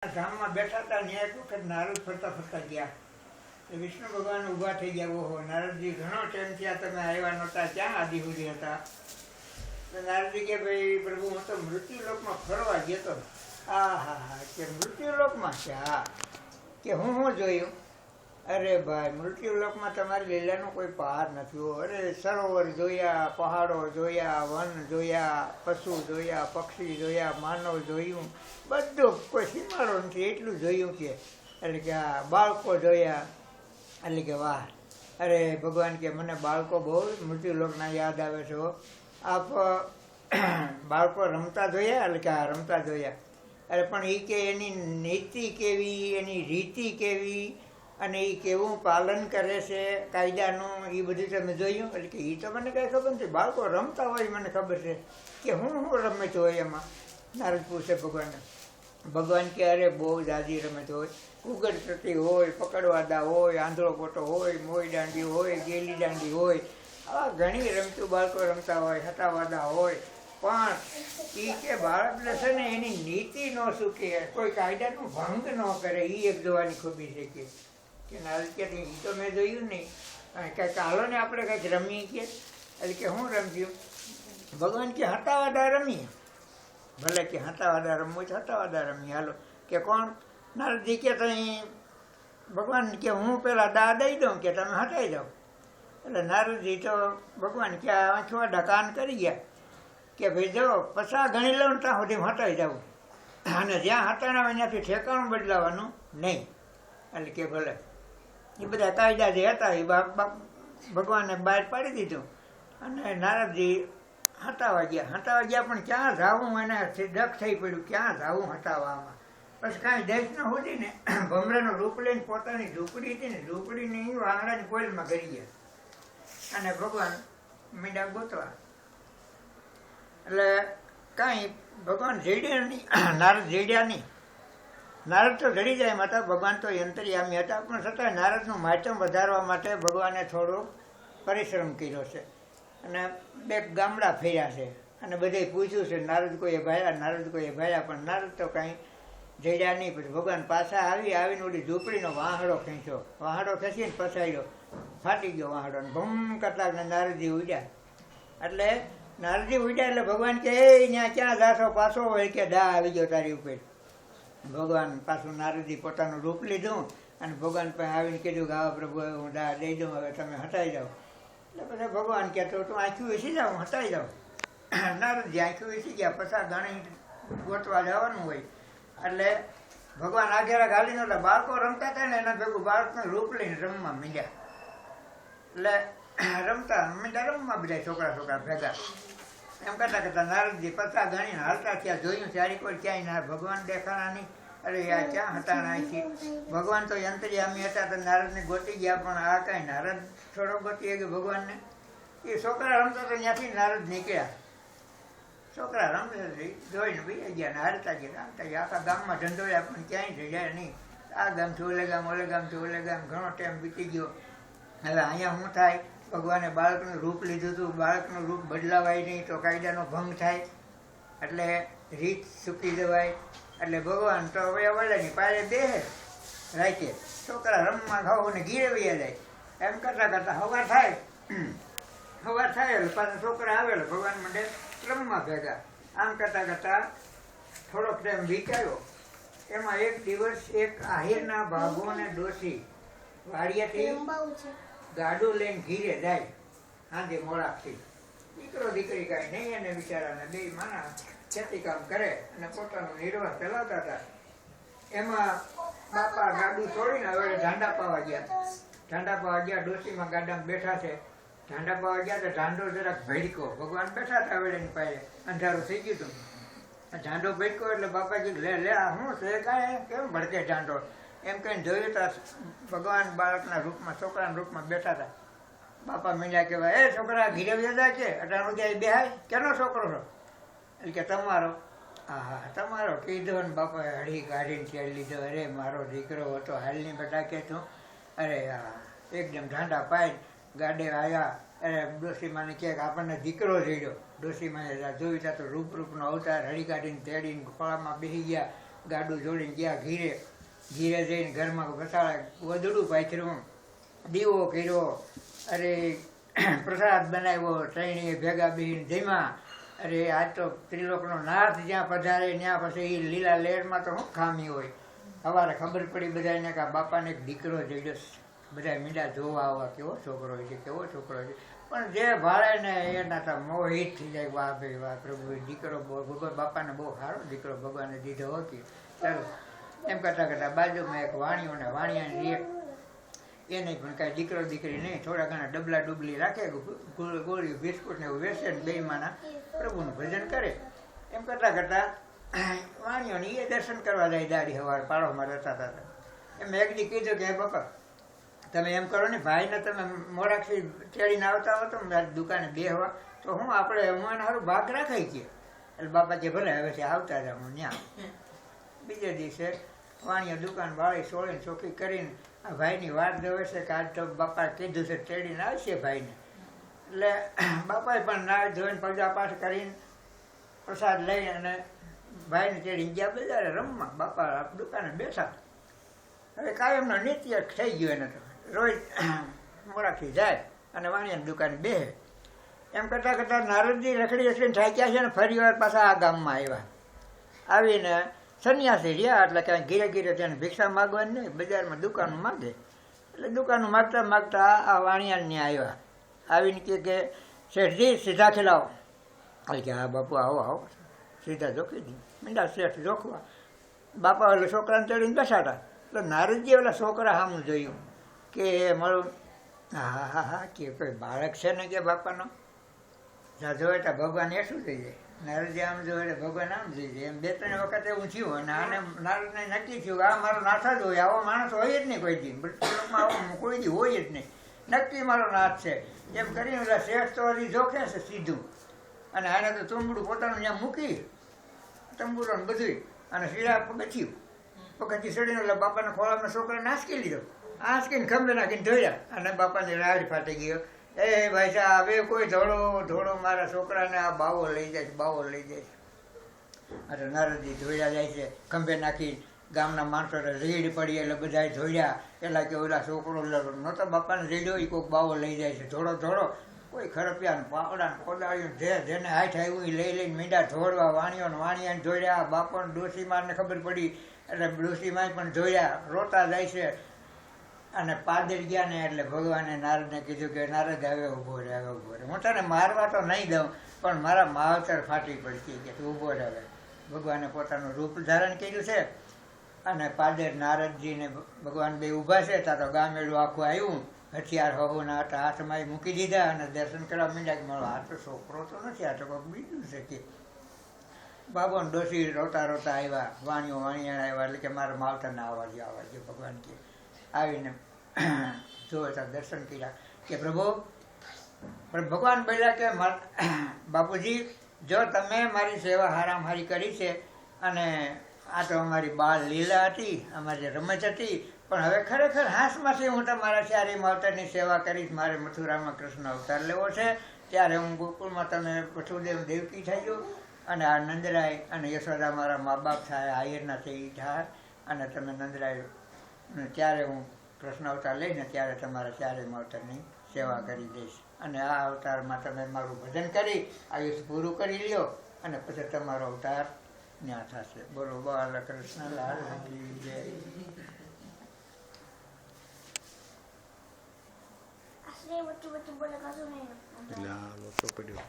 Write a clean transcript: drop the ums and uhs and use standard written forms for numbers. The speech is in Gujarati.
ધામમાં બેઠા હતા ને એક વખત નારદ ફરતા ફરતા ગયા વિષ્ણુ ભગવાન ઊભા થઈ ગયા. ઓહો નારદજી, ઘણો ટાઈમ થયા તમે આવ્યા નહોતા, ક્યાં આદિ સુધી હતા? નારદજી કે ભાઈ પ્રભુ, હું તો મૃત્યુલોકમાં ફરવા ગયો. હા હા હા, કે મૃત્યુલોકમાં છે? હા. કે હું જોયું? અરે ભાઈ, મૃત્યુલોકમાં તમારી લીલાનો કોઈ પાર નથી. અરે સરોવર જોયા, પહાડો જોયા, વન જોયા, પશુ જોયા, પક્ષી જોયા, માનવ જોયું, બધું કોઈ સીમાડો નથી એટલું જોયું. કે એટલે કે આ બાળકો જોયા. એટલે કે વાહ. અરે ભગવાન કે મને બાળકો બહુ મૃત્યુલોકના યાદ આવે છે. આપ બાળકો રમતા જોયા? એટલે કે હા, રમતા જોયા. અરે પણ એ કે એની નીતિ કેવી, એની રીતિ કેવી, અને એ કેવું પાલન કરે છે કાયદાનું, એ બધું તમે જોયું? એટલે કે એ તો મને કાંઈ ખબર નથી. બાળકો રમતા હોય મને ખબર છે. કે હું રમત હોય એમાં? નારદ પૂછે ભગવાનને. ભગવાન કે અરે બહુ જાજી રમત હોય. ઉગડચટી હોય, પકડવાદા હોય, આંધળો પોટો હોય, મોઈ દાંડી હોય, ગેલી દાંડી હોય, આવા ઘણી રમતું બાળકો રમતા હોય, હટાવાદા હોય. પણ એ કે બાળકને છે ને એની નીતિ ન સૂકે, કોઈ કાયદાનું ભંગ ન કરે, એ એક જોવાની ખૂબી છે. કે નારદ કે એ તો મેં જોયું નહીં. કંઈક હાલો ને આપણે કંઈક રમીએ કે. એટલે કે હું રમ્યું? ભગવાન કે હટાવાદા રમીએ. ભલે કે હટાવાદા રમવું છે, હટાવાદા રમીએ, હાલો. કે કોણ? નારદજી કે તઈ ભગવાન કે હું પેલા દા દઈ દઉં, કે તમે હટાવી જાઓ. એટલે નારદજી તો ભગવાન કે આંખવાડા કાન કરી ગયા. કે ભાઈ જો 50 ગણી લઉં ને ત્યાં સુધી હટાવી જાઉં, અને જ્યાં હટાણા હોય ત્યાંથી ઠેકાણું બદલાવાનું નહીં. એટલે કે ભલે. એ બધા કાયદા જે હતા એ ભગવાને બહાર પાડી દીધું. અને નારદજી હટાવા ગયા. પણ ક્યાં જાવું એને ડક થઈ પડ્યું, ક્યાં જાવું હટાવવામાં. પછી કાંઈ દેશ ન હોતી ને ભમરાનું રૂપ લઈને પોતાની ઝૂંપડી હતી ને, ઝૂંપડીની વાંગડાની કોઈલમાં ગરી ગયા. અને ભગવાન મીંડા ગોતવા. એટલે કાંઈ ભગવાન જડ્યા નહીં, નારદ જડ્યા નહીં. નારદ તો જડી જાય એમ હતા, ભગવાન તો યંત્રયામી હતા. પણ છતાંય નારદનું માધ્યમ વધારવા માટે ભગવાને થોડો પરિશ્રમ કર્યો છે. અને 2 ગામડા ફર્યા છે. અને બધે પૂછ્યું છે નારદ કોઈએ ભાયા, નારદ કોઈએ ભાયા, પણ નારદ તો કાંઈ જડ્યા નહીં. પછી ભગવાન પાછા આવીને ઓલી ઝૂંપડીનો વાહડો ખેંચ્યો. વાહડો ખેંચીને પછાડ્યો, ફાટી ગયો વાહડો. અને ભમ કટલાકને નારદજી ઉડ્યા. એટલે નારદજી ઉડ્યા એટલે ભગવાન કે એ ત્યાં ક્યાં જાશો પાછો? હોય કે દા આવી ગયો તારી ઉપર. ભગવાન પાછું નારદજી પોતાનું રૂપ લીધું અને ભગવાન પાસે આવીને કીધું કે આવા પ્રભુ હું દા દઈ દઉં, હવે તમે હટાવી જાઓ. એટલે પછી ભગવાન કહેતો તું આંખ્યું વીસી જાઓ, હું હટાવી જાઉં. નારદજી આંખ્યું વીસી ગયા. પછી ગણી ગોતવા જવાનું હોય. એટલે ભગવાન આગેરા ગાલી નહોતા. બાળકો રમતા હતા ને એના ભેગું બાળકનું રૂપ લઈને રમવા માંડ્યા. એટલે રમવા બધા છોકરા ભેગા. એમ કરતા નારદજી 50 ગણીને હાલતા ત્યાં જોયું ચારી કોઈ ક્યાંય ના ભગવાન દેખાણા નહીં. અરે આ ક્યાં હતા અહીંથી? ભગવાન તો યંત્રયામી હતા તો નારદને ગોતી ગયા. પણ આ કાંઈ નારદ થોડો ગોતી ગયો ભગવાનને. એ છોકરા રમતા તો ત્યાંથી નારદ નીકળ્યા. છોકરા રમતા જોઈને ભાઈ ગયા ને હાલતા ગયા. આખા ગામમાં ઢંઢોળ્યા પણ ક્યાંય જગ્યા નહીં. આ ગામથી ઓલે ગામથી ઓલે ગામ ઘણો ટાઈમ વીતી ગયો. હવે અહીંયા શું થાય? ભગવાને બાળકનું રૂપ લીધું હતું, બાળકનું રૂપ બદલાવાય નહીં તો કાયદાનો ભંગ થાય. એટલે રીત ચૂકી જવાય. એટલે ભગવાન તો હવે વળેની પાયે બેહે રાખે. છોકરા રમવા ખાવ ને ઘીરે વયા જાય. એમ કરતા હવાર થાય એટલે પાછા છોકરા આવેલો ભગવાન મંડે રમવા ભેગા. આમ કરતા થોડોક ટાઈમ વીતાયો. એમાં એક દિવસ એક આહિરના ભાગોને ડોસી વાડિયાથી ગાડું લઈને ઘીરે જાય. સાંજે મોડાથી દીકરો દીકરી કાંઈ નહીં. એને બિચારાને 2 માણસ ખેતી કામ કરે અને પોતાનો નિર્વાહ ચલાવતા હતા. એમાં બાપા ગાડું છોડીને હવે ઢાંડા પાવા ગયા. ડોસીમાં ગાડામાં બેઠા છે. ઢાંડા પાવા ગયા તો ઢાંડો જરાક ભડકો. ભગવાન બેઠા હતા હવે એની પાસે, અંધારું થઈ ગયું હતું. ઢાંડો ભડકો એટલે બાપા કીધું લે આ શું છે? કાંઈ કેમ ભડકે ઢાંડો? એમ કહીને જોયું તો ભગવાન બાળકના રૂપમાં, છોકરાના રૂપમાં બેઠા હતા. બાપા મીંડ્યા કહેવાય, એ છોકરા ઘીરે વ્યદા છે અટાણું ક્યાંય બેહાય? કેનો છોકરો છો? એટલે કે તમારો. હા તમારો કીધો ને બાપાએ હળી કાઢીને ચેડ લીધો. અરે મારો દીકરો હતો. હાલની બધા કે તું? અરે હા એકદમ ઢાંડા પાય ગાડે આવ્યા. અરે ડોસીમાને કહે કે આપણને દીકરો જડ્યો. ડોસીમાને જોયું ત્યાં તો રૂપનો અવતાર હળી કાઢીને તેડીને ખોળામાં બેસી ગયા. ગાડું જોડીને ગયા ઘીરે જઈને ઘરમાં ઘસાડા વધડું પાથર્યું, દીવો કર્યો, અરે પ્રસાદ બનાવ્યો, ત્રણેય ભેગા બેહીને જમ્યા. અરે આજ તો ત્રિલોકનો નાથ જ્યાં પધારે ત્યાં પછી એ લીલા લહેરમાં તો શું ખામી હોય. સવારે ખબર પડી બધાને કે બાપાને એક દીકરો જડ્યો. બધા મીંડા જોવા આવવા, કેવો છોકરો છે, કેવો છોકરો છે. પણ જે ભાળે ને એના તો મોહિત થઈ જાય, વાહ ભાઈ વાહ, પ્રભુ દીકરો ભગવાન બાપાને બહુ સારો દીકરો ભગવાને દીધો હતો. ચાલો એમ કરતાં કરતાં બાજુમાં એક વાણિયો ને વાણિયાની એક એને પણ કાંઈ દીકરો દીકરી નહીં, થોડા ઘણા ડબલા ડુબલી રાખે, ગોળી બિસ્કુટ ને એવું વેચે ને બેયમાંના પ્રભુનું ભજન કરે. એમ કરતાં કરતાં વાણિયોને એ દર્શન કરવા જાય દાડી સવાર પાડોમાં રહેતા હતા. એમ એક દી કીધું કે બાપા તમે એમ કરો ને, ભાઈને તમે મોરાક્ષી ચડીને આવતા હો તો મારી દુકાને બેહવા, તો હું આપણે હું એને સારું ભાગ રાખાઈ છીએ. એટલે બાપા કે ભલે હવેથી આવતા હતા હું ત્યાં. બીજે દિવસે વાણિયા દુકાન વાળી સોળીને ચોખ્ખી કરીને આ ભાઈની વાત જોવે છે કે આજ તો બાપા કીધું છે ચડીને આવશે ભાઈને. એટલે બાપાએ પણ ના ધોઈને પૂજાપાઠ કરીને પ્રસાદ લઈને અને ભાઈને ચડીને ગયા બજારે રમવા. બાપા દુકાને બેઠા. હવે કાયમનો નિત્ય થઈ ગયો એને તો, રોજ મોરાથી જાય અને વાણિયાની દુકાને બેસે. એમ કરતાં કરતાં નારદજી રખડી રખડીને થાક્યા છે ને ફરી વાર પાછા આ ગામમાં આવ્યા. આવીને સંન્યાસી રહ્યા, એટલે કાંઈ ઘીરે ઘીરે તેને ભિક્ષા માગવાની નહીં, બજારમાં દુકાનું માગે. એટલે દુકાનું માગતા માગતા આ વાણિયાને આવ્યા. આવીને કે શેઠજી સીધા ખીલાવો. એટલે કે હા બાપુ આવો આવો, સીધા જોખી દી. મીંડા શેઠ જોખવા. બાપા એટલે છોકરાને ચડીને બેસાતા. એટલે નારદજી ઓલા છોકરા સામું જોયું કે મારું હા હા હા કે કોઈ બાળક છે ને કે બાપાનો જોવે તો ભગવાન એ શું થઈ જાય. નારદજી આમ જોવે એટલે ભગવાન આમ થઈ જાય. એમ બે ત્રણ વખત એવું થયું અને આને નારદને નક્કી થયું કે આ મારો નાથ જ હોય, આવો માણસ હોય જ નહીં કોઈ દી, મૃત્યુલોકમાં આવો કોઈ દી હોય જ નહીં, નક્કી મારો નાથ છે. એમ કરીને ઓલા શેઠ તો હજી જોખે છે સીધું, અને આને તો તુંબડું પોતાનું ત્યાં મૂકી તંબુરો ને બધું, અને શીરા પગથિયું પગથી ચડીને એટલે બાપાના ખોળામાં છોકરાને આંચકી લીધો. આંચકીને ખંભે નાખીને ધોયા અને બાપાની રાડ ફાટી ગયો. એ ભાઈ સાહેબ હવે કોઈ ધોળો મારા છોકરાને આ બાવો લઈ જાય છે, બાવો લઈ જાય છે. એટલે નારદજી ધોયા જાય છે, ખંભે નાખી ગામના માણસો રીડ પડી એટલે બધા ધોયા. પેલા કે ઓલા છોકરો નહોતો બાપાને રેડ્યો એ કોઈક બાવો લઈ જાય છે, ધોળો કોઈ ખરપિયા પાવડા કોદાળીઓ જેને હાથ આવ્યું એ લઈ લઈને મીંડા ધોળવા. વાણિયાને ધોયા, બાપાને ડોશીમાને ખબર પડી એટલે ડોશીમાં પણ ધોયા, રોતા જાય છે. અને પાદર ગયા ને એટલે ભગવાને નારદને કીધું કે નારદ હવે ઊભો રહે, હવે ઊભો રહે. હું તને મારવા તો નહીં દઉં પણ મારા માવતર ફાટી પડશે કે તું ઊભો રહે. ભગવાને પોતાનું રૂપ ધારણ કર્યું છે અને પાદર નારદજીને ભગવાન બે ઊભા છે. ત્યાં તો ગામેડું આખું આવ્યું, હથિયાર હોવાના હતા, હાથમાં મૂકી દીધા અને દર્શન કરવા માંડ્યા કે મારો આ તો છોકરો તો નથી, આ તો કોઈ બીજું છે કે. બાબો ને ડોશી રોતા રોતા આવ્યા, વાણિયાણા આવ્યા એટલે કે મારા માવતરને આવવા દો ભગવાન કે. આવીને જોતા દર્શન કર્યા કે પ્રભુ. પણ ભગવાન બોલ્યા કે બાપુજી જો તમે મારી સેવા હારામ હારી કરી છે અને આ તો અમારી બાળ લીલા હતી, અમારી રમત હતી, પણ હવે ખરેખર હાંસમાંથી હું તમારા ચારે માવતરની સેવા કરીશ. મારે મથુરામાં કૃષ્ણ અવતાર લેવો છે, ત્યારે હું ગોકુળમાં તમે વસુદેવ દેવકી થઈ ગયું અને આ નંદરાય અને યશોદા મારા મા બાપ થાય, આયરના છે એ થાય, અને તમે નંદરાય ત્યારે હું કૃષ્ણ અવતાર લઈને ત્યારે તમારા ચારે અવતારની સેવા કરી દઈશ. અને આ અવતારમાં તમે મારું ભજન કરી આયુષ પૂરું કરી લ્યો અને પછી તમારો અવતાર ત્યાં થશે. બોલો બાલકૃષ્ણ લાલ કી જય. એટલે આ લોચો પડ્યો.